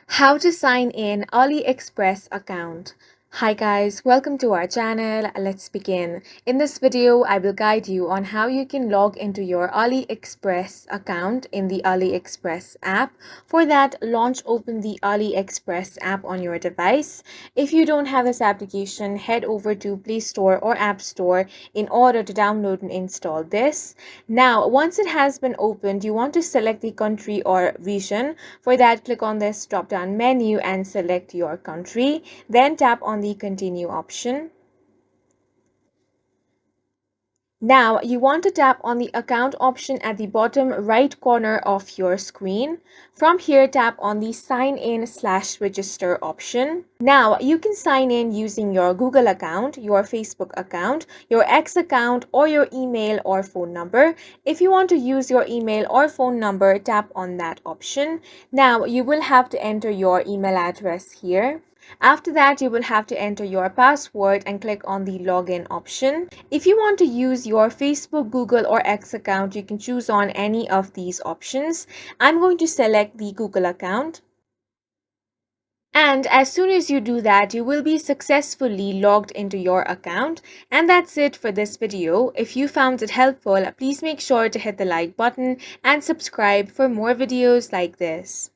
How to sign in AliExpress account. Hi guys, welcome to our channel. Let's begin. In this video, I will guide you on how you can log into your AliExpress account in the AliExpress app. For that, open the AliExpress app on your device. If you don't have this application, head over to Play Store or App Store in order to download and install this. Now, once it has been opened, you want to select the country or region. For that, click on this drop down menu and select your country. Then tap on the continue option. Now you want to tap on the account option at the bottom right corner of your screen. From here, tap on the sign in/register option. Now you can sign in using your Google account, your Facebook account, your X account, or your email or phone number. If you want to use your email or phone number, tap on that option. Now you will have to enter your email address here. After that, you will have to enter your password and click on the login option. If you want to use your Facebook, Google, or X account, you can choose on any of these options. I'm going to select the Google account. And as soon as you do that, you will be successfully logged into your account. And that's it for this video. If you found it helpful, please make sure to hit the like button and subscribe for more videos like this.